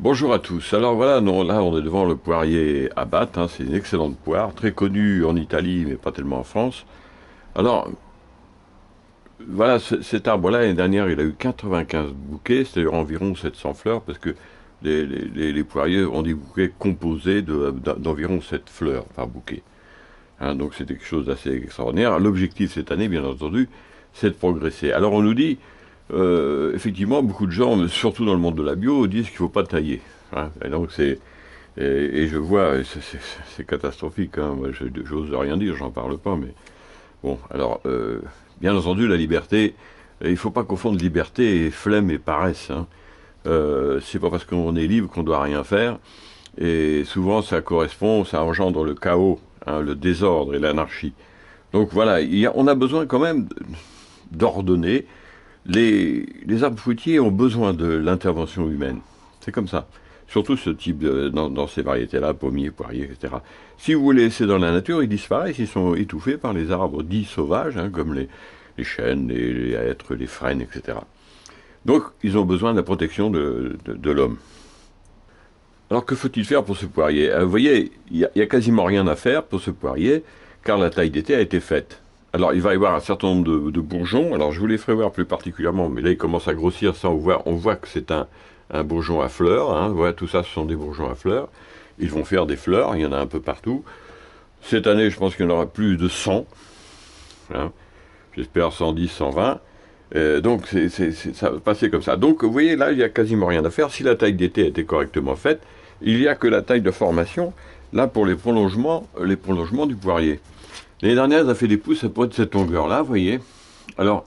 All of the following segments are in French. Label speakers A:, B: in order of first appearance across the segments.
A: Bonjour à tous. Alors voilà, non, là on est devant le poirier Abate, hein, c'est une excellente poire, très connue en Italie mais pas tellement en France. Alors voilà, cet arbre-là, l'année dernière, il a eu 95 bouquets, c'est-à-dire environ 700 fleurs, parce que les poiriers ont des bouquets composés d'environ 7 fleurs par bouquet. Hein, donc c'est quelque chose d'assez extraordinaire. L'objectif cette année, bien entendu, c'est de progresser. Alors on nous dit, effectivement, beaucoup de gens, surtout dans le monde de la bio, disent qu'il ne faut pas tailler. Hein. Et donc et je vois, c'est catastrophique. Hein. Moi, j'ose rien dire, j'en parle pas, mais bon. Alors, bien entendu, la liberté, il ne faut pas confondre liberté et flemme et paresse. Hein. C'est pas parce qu'on est libre qu'on doit rien faire. Et souvent, ça engendre le chaos, hein, le désordre et l'anarchie. Donc voilà, on a besoin quand même d'ordonner. Les arbres fruitiers ont besoin de l'intervention humaine. C'est comme ça. Surtout ce type dans ces variétés-là, pommiers, poiriers, etc. Si vous les laissez dans la nature, ils disparaissent, ils sont étouffés par les arbres dits sauvages, hein, comme les chênes, les hêtres, les frênes, etc. Donc, ils ont besoin de la protection de l'homme. Alors, que faut-il faire pour ce poirier? Vous voyez, il y a quasiment rien à faire pour ce poirier, car la taille d'été a été faite. Alors, il va y avoir un certain nombre de bourgeons. Alors, je vous les ferai voir plus particulièrement, mais là, il commence à grossir. Ça, on voit que c'est un bourgeon à fleurs. Hein. Voilà, tout ça, ce sont des bourgeons à fleurs. Ils vont faire des fleurs. Il y en a un peu partout. Cette année, je pense qu'il y en aura plus de 100. Hein. J'espère 110, 120. Donc, ça va passer comme ça. Donc, vous voyez, là, il n'y a quasiment rien à faire. Si la taille d'été a été correctement faite, il n'y a que la taille de formation, là, pour les prolongements du poirier. L'année dernière, ça fait des pousses à peu près de cette longueur-là, vous voyez. Alors,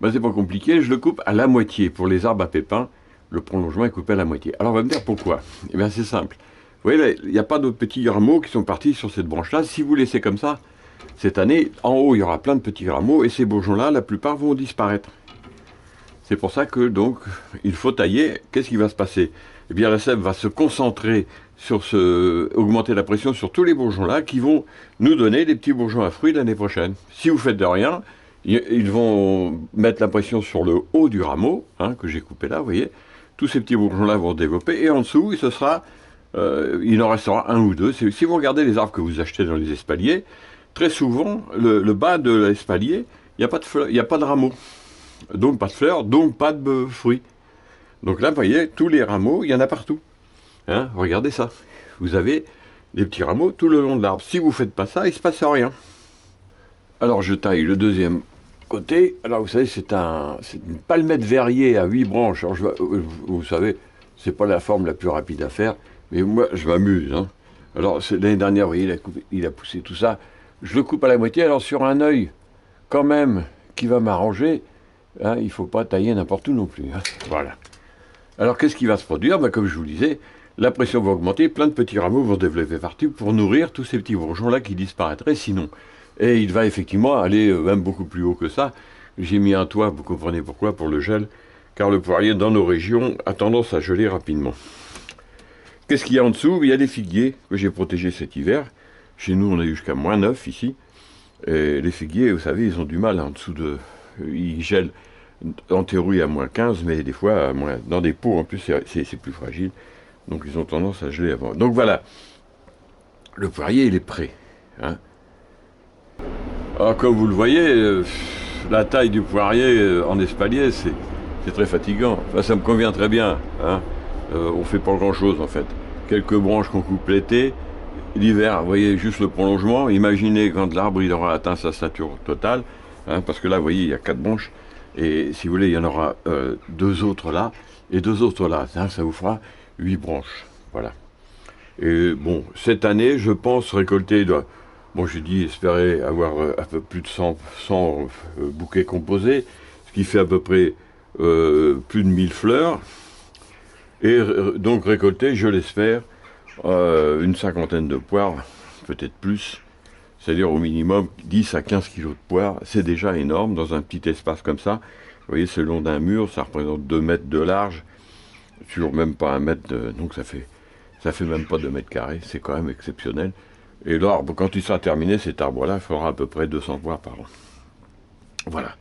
A: c'est pas compliqué, je le coupe à la moitié. Pour les arbres à pépins, le prolongement est coupé à la moitié. Alors, on va me dire pourquoi. Eh bien, c'est simple. Vous voyez, là, il n'y a pas d'autres petits rameaux qui sont partis sur cette branche-là. Si vous laissez comme ça, cette année, en haut, il y aura plein de petits rameaux, et ces bourgeons-là, la plupart vont disparaître. C'est pour ça que, donc, il faut tailler. Qu'est-ce qui va se passer? Eh bien, la sève va se concentrer augmenter la pression sur tous les bourgeons-là qui vont nous donner des petits bourgeons à fruits l'année prochaine. Si vous faites de rien, ils vont mettre la pression sur le haut du rameau, hein, que j'ai coupé là, vous voyez. Tous ces petits bourgeons-là vont se développer, et en dessous, il en restera un ou deux. Si vous regardez les arbres que vous achetez dans les espaliers, très souvent, le bas de l'espalier, il n'y a pas de rameaux. Donc pas de fleurs, donc pas de fruits. Donc là, vous voyez, tous les rameaux, il y en a partout. Hein, regardez ça. Vous avez des petits rameaux tout le long de l'arbre. Si vous ne faites pas ça, il ne se passe rien. Alors je taille le deuxième côté. Alors vous savez, c'est une palmette verrier à 8 branches. Alors, vous savez, c'est pas la forme la plus rapide à faire, mais moi, je m'amuse. Hein. Alors l'année dernière, vous voyez, il a poussé tout ça. Je le coupe à la moitié. Alors sur un œil, quand même, qui va m'arranger, hein, il ne faut pas tailler n'importe où non plus. Hein. Voilà. Alors qu'est-ce qui va se produire? Comme je vous le disais, la pression va augmenter, plein de petits rameaux vont se développer partout pour nourrir tous ces petits bourgeons-là qui disparaîtraient sinon. Et il va effectivement aller même beaucoup plus haut que ça. J'ai mis un toit, vous comprenez pourquoi, pour le gel, car le poirier dans nos régions a tendance à geler rapidement. Qu'est-ce qu'il y a en dessous? Il y a des figuiers que j'ai protégés cet hiver. Chez nous, on a eu jusqu'à -9 ici. Et les figuiers, vous savez, ils ont du mal en dessous de... Ils gèlent en théorie à -15, mais des fois à moins. Dans des pots, en plus, c'est plus fragile. Donc ils ont tendance à geler avant. Donc voilà, le poirier, il est prêt. Hein. Alors comme vous le voyez, la taille du poirier en espalier, c'est très fatigant. Enfin, ça me convient très bien. Hein. On fait pas grand-chose en fait. Quelques branches qu'on coupe l'été. L'hiver, vous voyez, juste le prolongement. Imaginez quand l'arbre il aura atteint sa stature totale. Hein, parce que là, vous voyez, il y a 4 branches. Et si vous voulez, il y en aura 2 autres là. Et 2 autres là. Hein, ça vous fera 8 branches. Voilà. Et bon, cette année, je pense récolter... Bon, j'ai dit espérer avoir un peu plus de 100 bouquets composés, ce qui fait à peu près plus de 1000 fleurs. Et donc récolter, je l'espère, une cinquantaine de poires, peut-être plus. C'est-à-dire au minimum 10 à 15 kilos de poires. C'est déjà énorme dans un petit espace comme ça. Vous voyez, c'est le long d'un mur, ça représente 2 mètres de large, sur même pas 1 mètre, donc ça fait même pas 2 mètres carrés, c'est quand même exceptionnel. Et l'arbre, quand il sera terminé, cet arbre-là fera à peu près 200 poires par an. Voilà.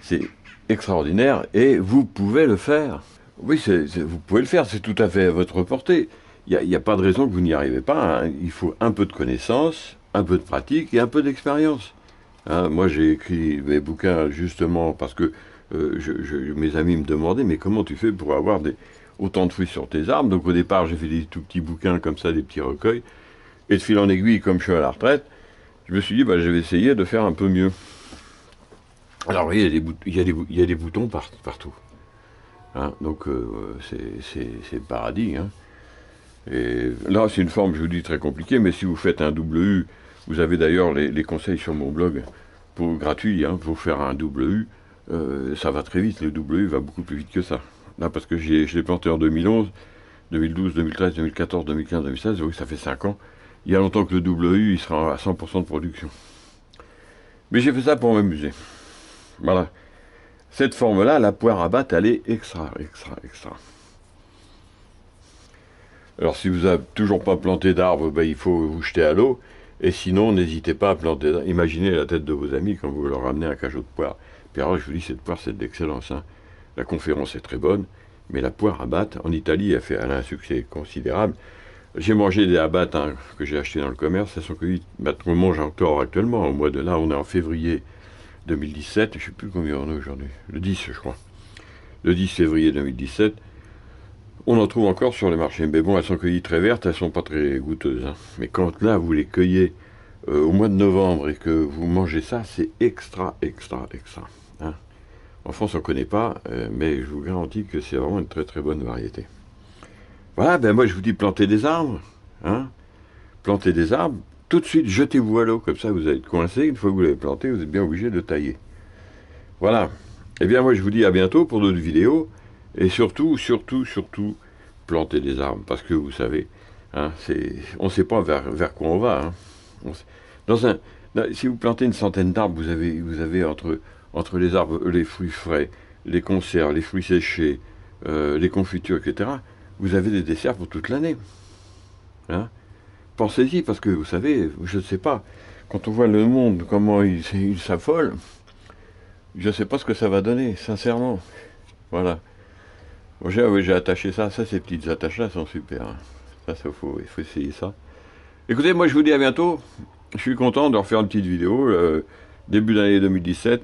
A: C'est extraordinaire et vous pouvez le faire. Oui, vous pouvez le faire, c'est tout à fait à votre portée. Il y a pas de raison que vous n'y arrivez pas, hein. Il faut un peu de connaissances, un peu de pratique et un peu d'expérience. Hein, moi, j'ai écrit mes bouquins justement parce que mes amis me demandaient, mais comment tu fais pour avoir autant de fruits sur tes arbres? Donc au départ, j'ai fait des tout petits bouquins comme ça, des petits recueils. Et de fil en aiguille, comme je suis à la retraite, je me suis dit, bah, je vais essayer de faire un peu mieux. Alors, oui, il y a des boutons partout. Hein, donc, c'est le paradis. Hein. Et là, c'est une forme, je vous dis, très compliquée, mais si vous faites un double U, vous avez d'ailleurs les conseils sur mon blog pour gratuit, hein, pour faire un double U. Ça va très vite, le double U va beaucoup plus vite que ça. Là, parce que je l'ai planté en 2011, 2012, 2013, 2014, 2015, 2016, oui, ça fait 5 ans. Il y a longtemps que le double U, il sera à 100% de production. Mais j'ai fait ça pour m'amuser. Voilà. Cette forme-là, la poire à battre, elle est extra, extra, extra. Alors, si vous n'avez toujours pas planté d'arbre, ben, il faut vous jeter à l'eau. Et sinon, n'hésitez pas à planter d'arbres. Imaginez la tête de vos amis quand vous leur ramenez un cajot de poire. Puis alors, je vous dis, cette poire, c'est de l'excellence. Hein. La conférence est très bonne, mais la poire à battre, en Italie, elle a un succès considérable. J'ai mangé des abattes hein, que j'ai achetés dans le commerce. Elles sont cueillies. On mange encore actuellement. Au mois de là, on est en février 2017. Je ne sais plus combien on est aujourd'hui. Le 10, je crois. Le 10 février 2017. On en trouve encore sur les marchés. Mais bon, elles sont cueillies très vertes, elles sont pas très goûteuses. Hein. Mais quand là, vous les cueillez au mois de novembre et que vous mangez ça, c'est extra, extra, extra. Hein. En France, on ne connaît pas, mais je vous garantis que c'est vraiment une très très bonne variété. Voilà, ben moi je vous dis plantez des arbres. Hein. Plantez des arbres, tout de suite jetez-vous à l'eau, comme ça vous allez être coincé. Une fois que vous l'avez planté, vous êtes bien obligé de tailler. Voilà. Eh bien moi je vous dis à bientôt pour d'autres vidéos. Et surtout, surtout, surtout, planter des arbres. Parce que vous savez, hein, on ne sait pas vers quoi on va. Hein. On sait- dans un, si vous plantez une centaine d'arbres, vous avez entre les arbres, les fruits frais, les conserves, les fruits séchés, les confitures, etc., vous avez des desserts pour toute l'année. Hein. Pensez-y, parce que vous savez, je ne sais pas, quand on voit le monde, comment il s'affole, je ne sais pas ce que ça va donner, sincèrement. Voilà. Bon, j'ai attaché ça. Ça, ces petites attaches-là sont super. Hein. Ça, il faut essayer ça. Écoutez, moi, je vous dis à bientôt. Je suis content de refaire une petite vidéo. Début d'année 2017.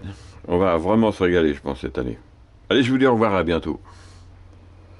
A: On va vraiment se régaler, je pense, cette année. Allez, je vous dis au revoir, à bientôt.